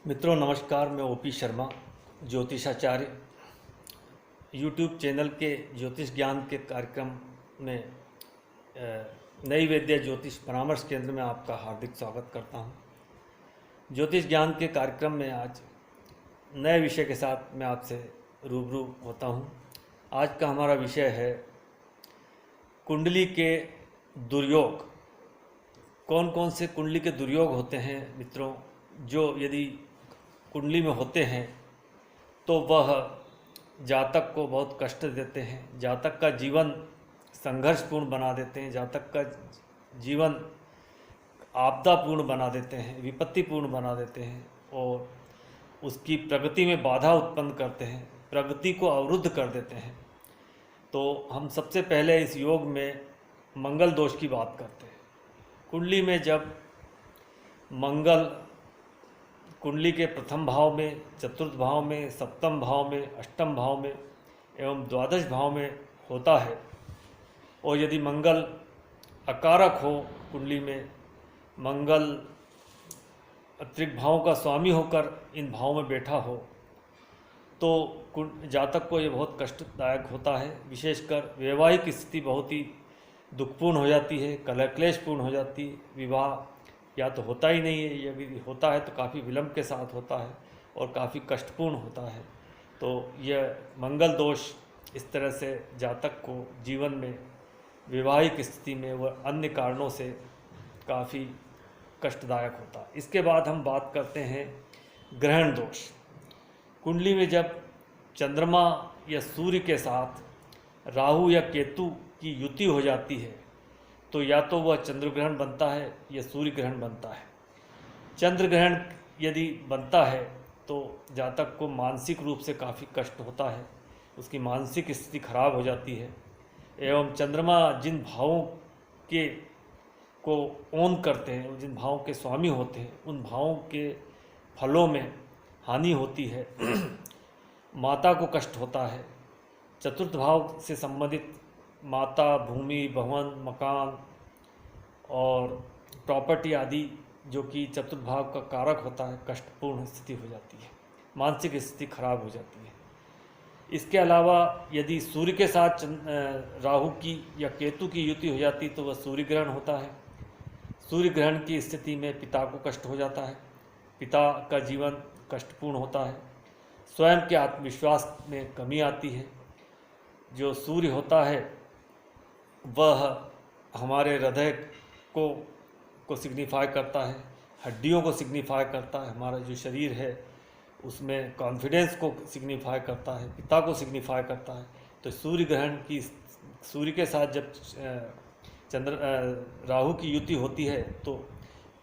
मित्रों नमस्कार। मैं ओपी शर्मा, ज्योतिषाचार्य, यूट्यूब चैनल के ज्योतिष ज्ञान के कार्यक्रम में नई वैद्य ज्योतिष परामर्श केंद्र में आपका हार्दिक स्वागत करता हूं। ज्योतिष ज्ञान के कार्यक्रम में आज नए विषय के साथ मैं आपसे रूबरू होता हूं। आज का हमारा विषय है कुंडली के दुर्योग। कौन कौन से कुंडली के दुर्योग होते हैं मित्रों, जो यदि कुंडली में होते हैं तो वह जातक को बहुत कष्ट देते हैं, जातक का जीवन संघर्षपूर्ण बना देते हैं, जातक का जीवन आपदापूर्ण बना देते हैं, विपत्तिपूर्ण बना देते हैं और उसकी प्रगति में बाधा उत्पन्न करते हैं, प्रगति को अवरुद्ध कर देते हैं। तो हम सबसे पहले इस योग में मंगल दोष की बात करते हैं। कुंडली में जब मंगल कुंडली के प्रथम भाव में, चतुर्थ भाव में, सप्तम भाव में, अष्टम भाव में एवं द्वादश भाव में होता है और यदि मंगल अकारक हो, कुंडली में मंगल अतिरिक्त भावों का स्वामी होकर इन भावों में बैठा हो तो जातक को ये बहुत कष्टदायक होता है। विशेषकर वैवाहिक स्थिति बहुत ही दुखपूर्ण हो जाती है, कलह क्लेशपूर्ण हो जाती है। विवाह या तो होता ही नहीं है, यदि होता है तो काफ़ी विलंब के साथ होता है और काफ़ी कष्टपूर्ण होता है। तो यह मंगल दोष इस तरह से जातक को जीवन में वैवाहिक स्थिति में व अन्य कारणों से काफ़ी कष्टदायक होता है। इसके बाद हम बात करते हैं ग्रहण दोष। कुंडली में जब चंद्रमा या सूर्य के साथ राहु या केतु की युति हो जाती है तो या तो वह चंद्र ग्रहण बनता है या सूर्य ग्रहण बनता है। चंद्र ग्रहण यदि बनता है तो जातक को मानसिक रूप से काफ़ी कष्ट होता है, उसकी मानसिक स्थिति खराब हो जाती है एवं चंद्रमा जिन भावों के को ओन करते हैं, जिन भावों के स्वामी होते हैं, उन भावों के फलों में हानि होती है। माता को कष्ट होता है। चतुर्थ भाव से संबंधित माता, भूमि, भवन, मकान और प्रॉपर्टी आदि जो कि चतुर्थ भाव का कारक होता है, कष्टपूर्ण स्थिति हो जाती है, मानसिक स्थिति खराब हो जाती है। इसके अलावा यदि सूर्य के साथ राहु की या केतु की युति हो जाती तो वह सूर्य ग्रहण होता है। सूर्य ग्रहण की स्थिति में पिता को कष्ट हो जाता है, पिता का जीवन कष्टपूर्ण होता है। स्वयं के आत्मविश्वास में कमी आती है। जो सूर्य होता है वह हमारे हृदय को सिग्निफाई करता है, हड्डियों को सिग्निफाई करता है, हमारा जो शरीर है उसमें कॉन्फिडेंस को सिग्निफाई करता है, पिता को सिग्निफाई करता है। तो सूर्य ग्रहण की सूर्य के साथ जब राहु की युति होती है तो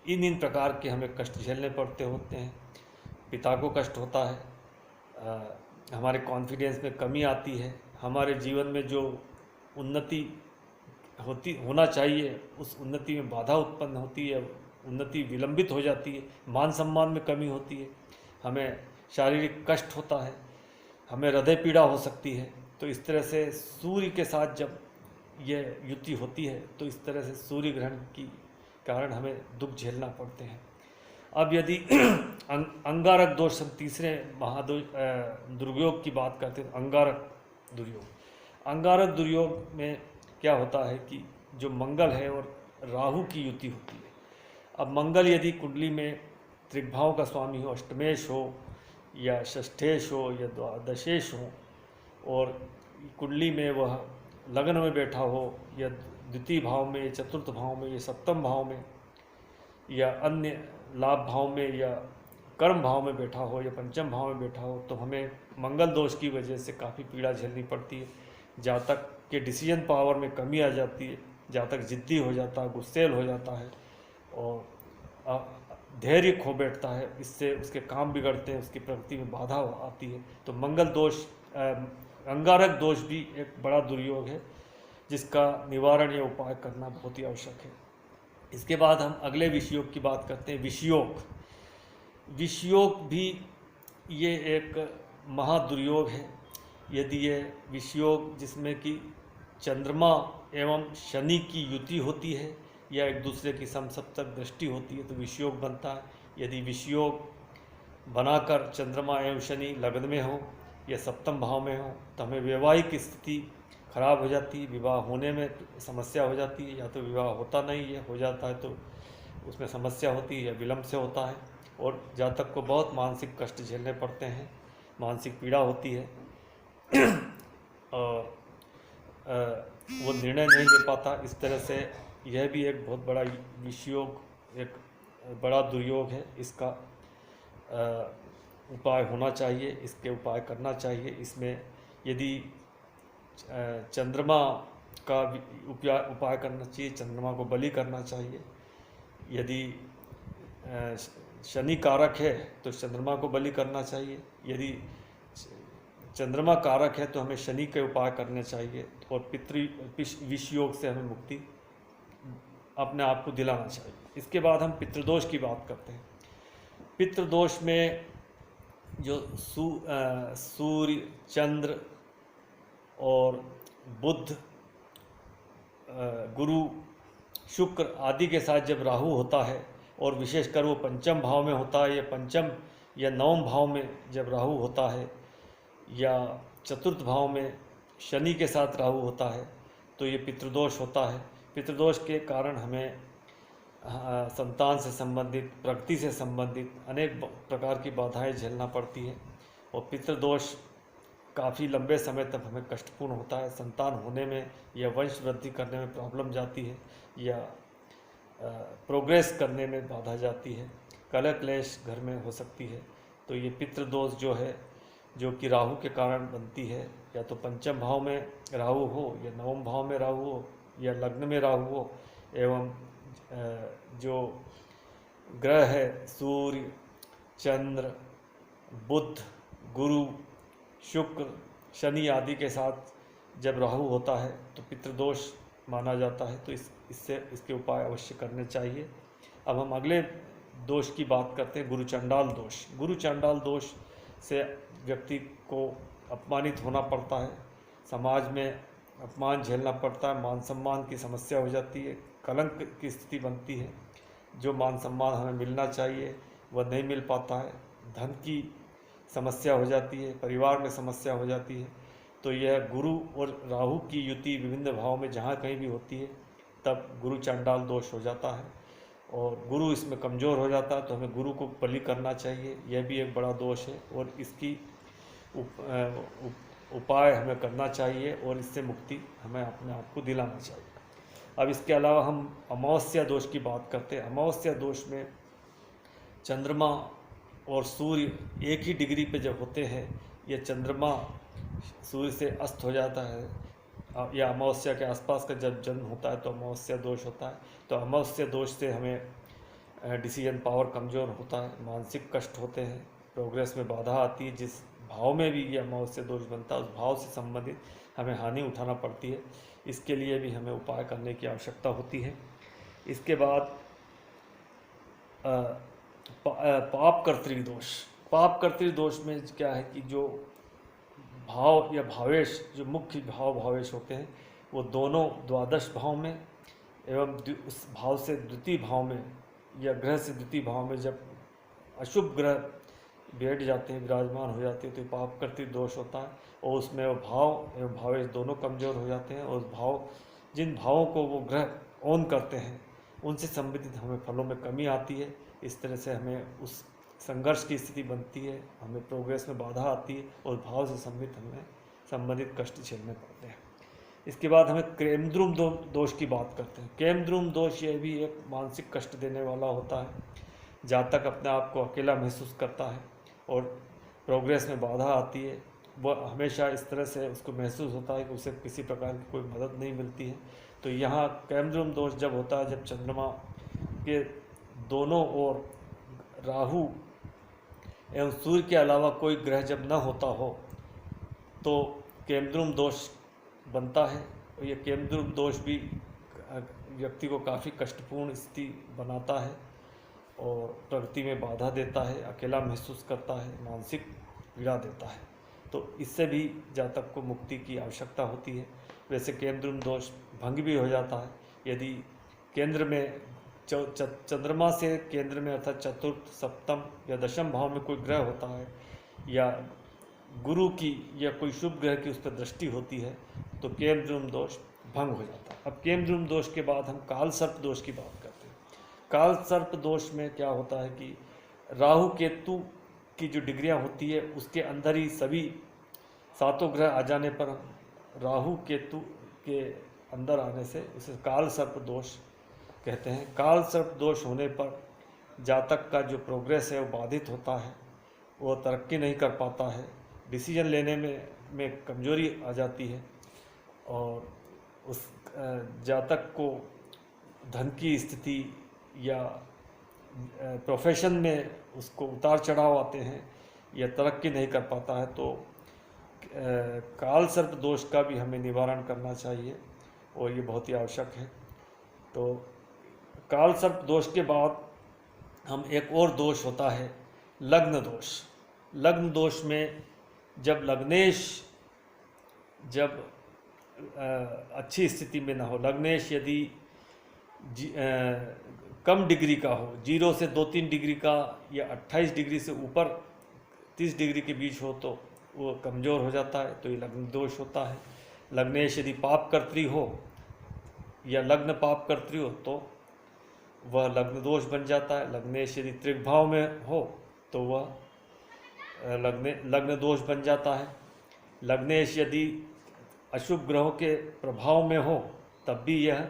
इन प्रकार के हमें कष्ट झेलने पड़ते होते हैं। पिता को कष्ट होता है, हमारे कॉन्फिडेंस में कमी आती है, हमारे जीवन में जो उन्नति होना चाहिए उस उन्नति में बाधा उत्पन्न होती है, उन्नति विलंबित हो जाती है, मान सम्मान में कमी होती है, हमें शारीरिक कष्ट होता है, हमें हृदय पीड़ा हो सकती है। तो इस तरह से सूर्य के साथ जब यह युति होती है तो इस तरह से सूर्य ग्रहण की कारण हमें दुख झेलना पड़ते हैं। अब यदि अंगारक दोष, हम तीसरे दुर्योग की बात करते हैं। अंगारक दुर्योग, अंगारक दुर्योग में क्या होता है कि जो मंगल है और राहु की युति होती है। अब मंगल यदि कुंडली में त्रिभाव का स्वामी हो, अष्टमेश हो या षष्ठेश हो या द्वादशेश हो और कुंडली में वह लग्न में बैठा हो या द्वितीय भाव में, चतुर्थ भाव में या सप्तम भाव में या अन्य लाभ भाव में या कर्म भाव में बैठा हो या पंचम भाव में बैठा हो तो हमें मंगल दोष की वजह से काफ़ी पीड़ा झेलनी पड़ती है। जातक के डिसीजन पावर में कमी आ जाती है, जातक जिद्दी हो जाता है, गुस्सैल हो जाता है और धैर्य खो बैठता है। इससे उसके काम बिगड़ते हैं, उसकी प्रगति में बाधा आती है। तो मंगल दोष, अंगारक दोष भी एक बड़ा दुर्योग है जिसका निवारण या उपाय करना बहुत ही आवश्यक है। इसके बाद हम अगले विषयोग की बात करते हैं, विषयोग। विषयोग भी ये एक महादुर्योग है। यदि ये विषयोग जिसमें कि चंद्रमा एवं शनि की युति होती है या एक दूसरे की समसप्तक दृष्टि होती है तो विषयोग बनता है। यदि विषयोग बनाकर चंद्रमा एवं शनि लग्न में हो या सप्तम भाव में हो तो हमें वैवाहिक स्थिति खराब हो जाती है, विवाह होने में समस्या हो जाती है, या तो विवाह होता नहीं है, हो जाता है तो उसमें समस्या होती है या विलम्ब से होता है, और जातक को बहुत मानसिक कष्ट झेलने पड़ते हैं, मानसिक पीड़ा होती है और वो निर्णय नहीं ले पाता। इस तरह से यह भी एक बहुत बड़ा विषयोग, एक बड़ा दुर्योग है। इसका उपाय होना चाहिए, इसके उपाय करना चाहिए। इसमें यदि चंद्रमा का उपाय करना चाहिए, चंद्रमा को बलि करना चाहिए। यदि शनि कारक है तो चंद्रमा को बलि करना चाहिए, यदि चंद्रमा कारक है तो हमें शनि के उपाय करने चाहिए, और विषयोग से हमें मुक्ति अपने आप को दिलाना चाहिए। इसके बाद हम पितृदोष की बात करते हैं। पितृदोष में जो सूर्य, चंद्र और बुध, गुरु, शुक्र आदि के साथ जब राहु होता है, और विशेषकर वो पंचम भाव में होता है, या पंचम या नवम भाव में जब राहु होता है, या चतुर्थ भाव में शनि के साथ राहु होता है, तो ये पितृदोष होता है। पितृदोष के कारण हमें संतान से संबंधित, प्रगति से संबंधित अनेक प्रकार की बाधाएं झेलना पड़ती है, और पितृदोष काफ़ी लंबे समय तक हमें कष्टपूर्ण होता है। संतान होने में या वंश वृद्धि करने में प्रॉब्लम जाती है, या प्रोग्रेस करने में बाधा जाती है, कलह क्लेश घर में हो सकती है। तो ये पितृदोष जो है, जो कि राहु के कारण बनती है, या तो पंचम भाव में राहु हो, या नवम भाव में राहु हो, या लग्न में राहु हो, एवं जो ग्रह है सूर्य, चंद्र, बुध, गुरु, शुक्र, शनि आदि के साथ जब राहु होता है तो पितृदोष माना जाता है। तो इसके उपाय अवश्य करने चाहिए। अब हम अगले दोष की बात करते हैं, गुरु चंडाल दोष। गुरु चंडाल दोष से व्यक्ति को अपमानित होना पड़ता है, समाज में अपमान झेलना पड़ता है, मान सम्मान की समस्या हो जाती है, कलंक की स्थिति बनती है। जो मान सम्मान हमें मिलना चाहिए वह नहीं मिल पाता है, धन की समस्या हो जाती है, परिवार में समस्या हो जाती है। तो यह गुरु और राहु की युति विभिन्न भाव में जहाँ कहीं भी होती है तब गुरु चंडाल दोष हो जाता है, और गुरु इसमें कमज़ोर हो जाता है। तो हमें गुरु को बलि करना चाहिए, यह भी एक बड़ा दोष है, और इसकी उपाय हमें करना चाहिए, और इससे मुक्ति हमें अपने आप को दिलाना चाहिए। अब इसके अलावा हम अमावस्या दोष की बात करते हैं। अमावस्या दोष में चंद्रमा और सूर्य एक ही डिग्री पे जब होते हैं, या चंद्रमा सूर्य से अस्त हो जाता है, या अमावस्या के आसपास का जब जन्म होता है तो अमावस्या दोष होता है। तो अमावस्या दोष से हमें डिसीजन पावर कमज़ोर होता है, मानसिक कष्ट होते हैं, प्रोग्रेस में बाधा आती है। जिस भाव में भी ये अमावस्या दोष बनता है उस भाव से संबंधित हमें हानि उठाना पड़ती है। इसके लिए भी हमें उपाय करने की आवश्यकता होती है। इसके बाद पाप कर्तृदोष। पाप कर्तृदोष में क्या है कि जो भाव या भावेश, जो मुख्य भाव भावेश होते हैं, वो दोनों द्वादश भाव में एवं उस भाव से द्वितीय भाव में, या ग्रह से द्वितीय भाव में जब अशुभ ग्रह बैठ जाते हैं, विराजमान हो जाते हैं, तो पाप कर्तृदोष होता है, और उसमें वो भाव एवं भावेश दोनों कमज़ोर हो जाते हैं, और भाव, जिन भावों को वो ग्रह ओन करते हैं उनसे संबंधित हमें फलों में कमी आती है। इस तरह से हमें उस संघर्ष की स्थिति बनती है, हमें प्रोग्रेस में बाधा आती है, और भाव से संबंधित कष्ट झेलने पड़ते हैं। इसके बाद हमें केमद्रुम दोष की बात करते हैं। केमद्रुम दोष यह भी एक मानसिक कष्ट देने वाला होता है। जातक अपने आप को अकेला महसूस करता है और प्रोग्रेस में बाधा आती है, वह हमेशा इस तरह से उसको महसूस होता है कि उसे किसी प्रकार की कोई मदद नहीं मिलती है। तो यहाँ केमद्रुम दोष जब होता है, जब चंद्रमा के दोनों ओर राहु एवं सूर्य के अलावा कोई ग्रह जब न होता हो तो केमद्रुम दोष बनता है। और ये केमद्रुम दोष भी व्यक्ति को काफ़ी कष्टपूर्ण स्थिति बनाता है और प्रगति में बाधा देता है, अकेला महसूस करता है, मानसिक पीड़ा देता है। तो इससे भी जातक को मुक्ति की आवश्यकता होती है। वैसे केमद्रुम दोष भंग भी हो जाता है यदि केंद्र में चंद्रमा से केंद्र में अर्थात चतुर्थ, सप्तम या दशम भाव में कोई ग्रह होता है, या गुरु की या कोई शुभ ग्रह की उस पर दृष्टि होती है, तो केमद्रुम दोष भंग हो जाता है। अब केमद्रुम दोष के बाद हम काल सर्प दोष की बात करते हैं। काल सर्प दोष में क्या होता है कि राहु केतु की जो डिग्रियां होती है उसके अंदर ही सभी सातों ग्रह आ जाने पर राहु केतु के अंदर आने से उसे काल सर्प दोष कहते हैं। काल सर्प दोष होने पर जातक का जो प्रोग्रेस है वो बाधित होता है, वो तरक्की नहीं कर पाता है, डिसीजन लेने में कमजोरी आ जाती है, और उस जातक को धन की स्थिति या प्रोफेशन में उसको उतार चढ़ाव आते हैं या तरक्की नहीं कर पाता है। तो काल सर्प दोष का भी हमें निवारण करना चाहिए और ये बहुत ही आवश्यक है। तो काल सर्प दोष के बाद हम एक और दोष होता है लग्न दोष। लग्न दोष में जब लग्नेश अच्छी स्थिति में ना हो, लग्नेश यदि कम डिग्री का हो, 0 से 2-3 डिग्री का या 28 डिग्री से ऊपर 30 डिग्री के बीच हो, तो वो कमज़ोर हो जाता है, तो ये लग्न दोष होता है। लग्नेश यदि पाप कर्त्री हो या लग्न पाप कर्त्री हो तो वह लग्न दोष बन जाता है। लग्नेश यदि त्रिभाव में हो तो वह लग्न दोष बन जाता है। लग्नेश यदि अशुभ ग्रहों के प्रभाव में हो तब भी यह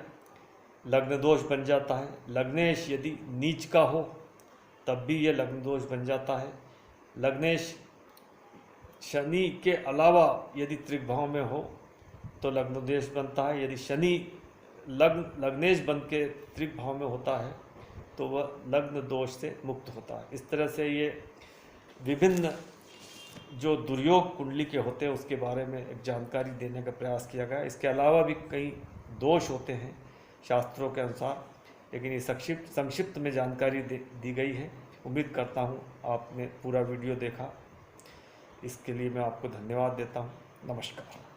लग्न दोष बन जाता है। लग्नेश यदि नीच का हो तब भी यह लग्न दोष बन जाता है। लग्नेश शनि के अलावा यदि त्रिभाव में हो तो लग्न दोष बनता है। यदि शनि लग्नेश बन के त्रिभाव में होता है तो वह लग्न दोष से मुक्त होता है। इस तरह से ये विभिन्न जो दुर्योग कुंडली के होते हैं उसके बारे में एक जानकारी देने का प्रयास किया गया। इसके अलावा भी कई दोष होते हैं शास्त्रों के अनुसार, लेकिन ये संक्षिप्त में जानकारी दी गई है। उम्मीद करता हूँ आपने पूरा वीडियो देखा। इसके लिए मैं आपको धन्यवाद देता हूँ। नमस्कार।